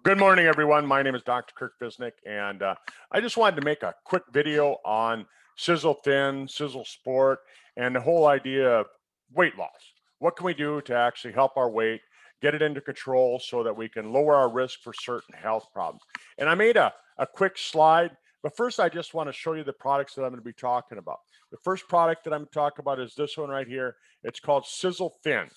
Good morning, everyone. My name is Dr. Kirk Visnick, and I just wanted to make a quick video on Sisel Thin, Sisel Sport, and the whole idea of weight loss. What can we do to actually help our weight, get it into control so that we can lower our risk for certain health problems? And I made a quick slide, but first I just want to show you the products that I'm going to be talking about. The first product that I'm going to talk about is this one right here. It's called Sisel Thin.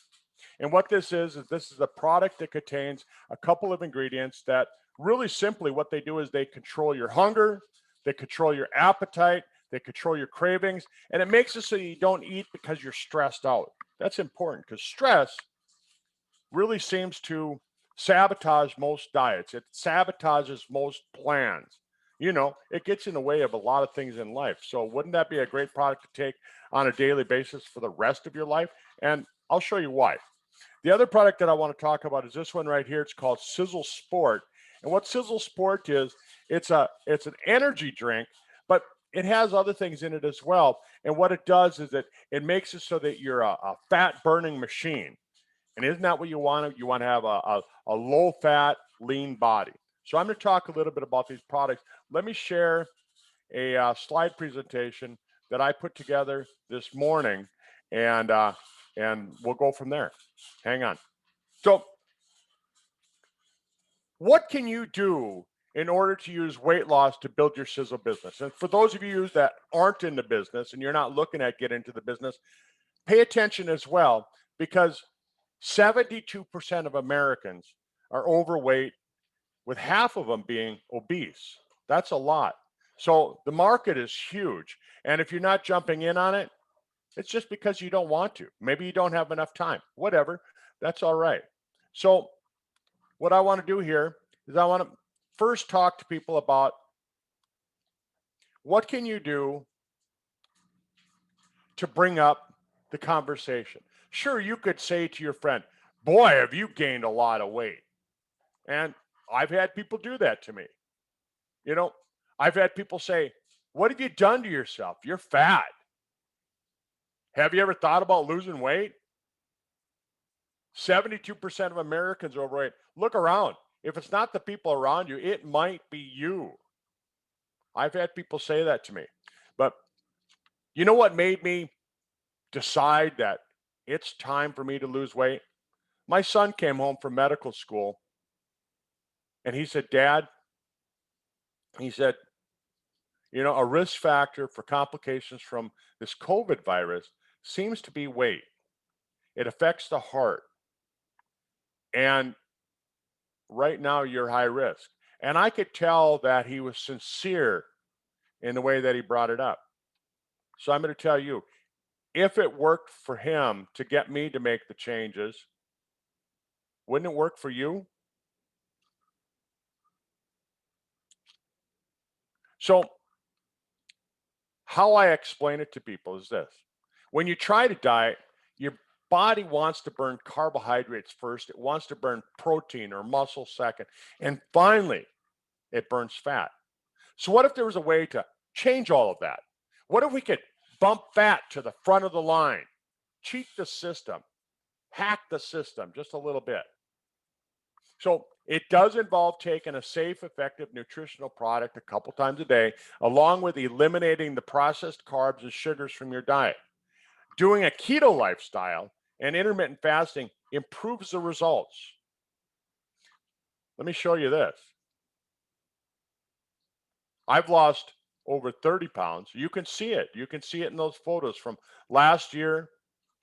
And what this is a product that contains a couple of ingredients that really simply what they do is they control your hunger, they control your appetite, they control your cravings, and it makes it so you don't eat because you're stressed out. That's important because stress really seems to sabotage most diets. It sabotages most plans. It gets in the way of a lot of things in life. So wouldn't that be a great product to take on a daily basis for the rest of your life? And I'll show you why. The other product that I want to talk about is this one right here. It's called Sisel Sport. And what Sisel Sport is, it's an energy drink, but it has other things in it as well. And what it does is it makes it so that you're a fat burning machine. And isn't that what you want? You want to have a low fat, lean body. So I'm going to talk a little bit about these products. Let me share a slide presentation that I put together this morning, and we'll go from there. Hang on. So, what can you do in order to use weight loss to build your sizzle business? And for those of you that aren't in the business and you're not looking at get into the business, pay attention as well because 72% of Americans are overweight, with half of them being obese. That's a lot. So the market is huge. And if you're not jumping in on it, it's just because you don't want to. Maybe you don't have enough time. Whatever. That's all right. So what I want to do here is I want to first talk to people about what can you do to bring up the conversation. Sure, you could say to your friend, boy, have you gained a lot of weight. And I've had people do that to me. I've had people say, what have you done to yourself? You're fat. Have you ever thought about losing weight? 72% of Americans are overweight. Look around. If it's not the people around you, it might be you. I've had people say that to me. But you know what made me decide that it's time for me to lose weight? My son came home from medical school and he said, Dad, he said, a risk factor for complications from this COVID virus seems to be weight. It affects the heart. And right now you're high risk. And I could tell that he was sincere in the way that he brought it up. So I'm going to tell you, if it worked for him to get me to make the changes, wouldn't it work for you? So how I explain it to people is this. When you try to diet, your body wants to burn carbohydrates first. It wants to burn protein or muscle second. And finally, it burns fat. So what if there was a way to change all of that? What if we could bump fat to the front of the line, cheat the system, hack the system just a little bit? So it does involve taking a safe, effective nutritional product a couple times a day, along with eliminating the processed carbs and sugars from your diet. Doing a keto lifestyle and intermittent fasting improves the results. Let me show you this. I've lost over 30 pounds. You can see it. You can see it in those photos from last year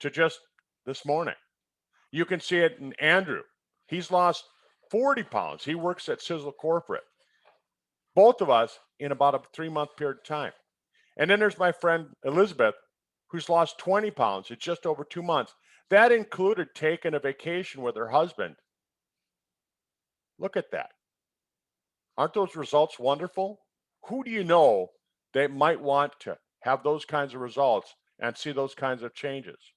to just this morning. You can see it in Andrew. He's lost 40 pounds. He works at Sisel Corporate. Both of us in about a 3-month period of time. And then there's my friend Elizabeth, who's lost 20 pounds in just over 2 months. That included taking a vacation with her husband. Look at that. Aren't those results wonderful? Who do you know that might want to have those kinds of results and see those kinds of changes?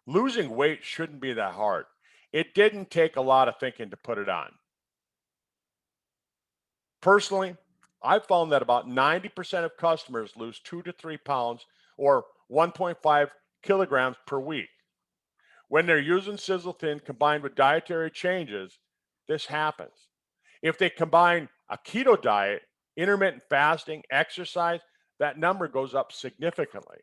Losing weight shouldn't be that hard. It didn't take a lot of thinking to put it on. Personally, I've found that about 90% of customers lose 2 to 3 pounds or 1.5 kilograms per week. When they're using Sisel Thin combined with dietary changes, this happens. If they combine a keto diet, intermittent fasting, exercise, that number goes up significantly.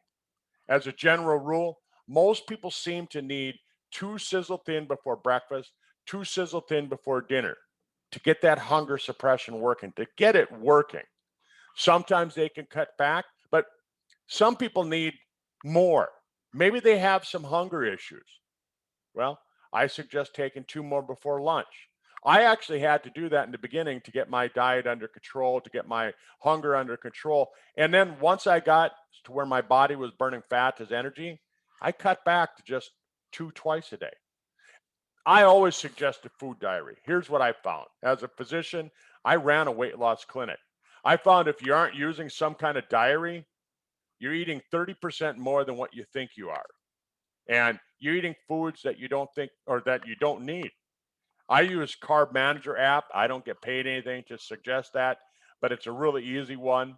As a general rule, most people seem to need two Sizzle Thin before breakfast, two Sizzle Thin before dinner to get that hunger suppression working, to get it working. Sometimes they can cut back, but some people need more. Maybe they have some hunger issues. Well, I suggest taking two more before lunch. I actually had to do that in the beginning to get my diet under control, to get my hunger under control. And then once I got to where my body was burning fat as energy, I cut back to just two twice a day. I always suggest a food diary. Here's what I found. As a physician, I ran a weight loss clinic. I found if you aren't using some kind of diary, you're eating 30% more than what you think you are. And you're eating foods that you don't think or that you don't need. I use Carb Manager app. I don't get paid anything to suggest that, but it's a really easy one.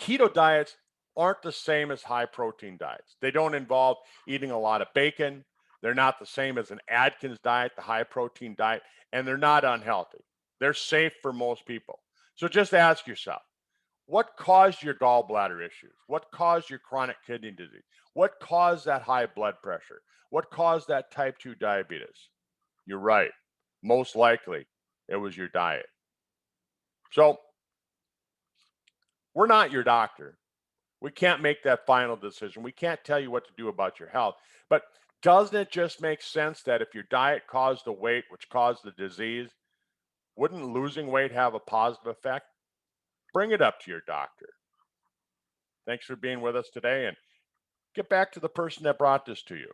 Keto diets aren't the same as high protein diets. They don't involve eating a lot of bacon. They're not the same as an Atkins diet, the high protein diet, and they're not unhealthy. They're safe for most people. So just ask yourself, what caused your gallbladder issues? What caused your chronic kidney disease? What caused that high blood pressure? What caused that type 2 diabetes? You're right. Most likely it was your diet. So we're not your doctor. We can't make that final decision. We can't tell you what to do about your health. But doesn't it just make sense that if your diet caused the weight, which caused the disease, wouldn't losing weight have a positive effect? Bring it up to your doctor. Thanks for being with us today and get back to the person that brought this to you.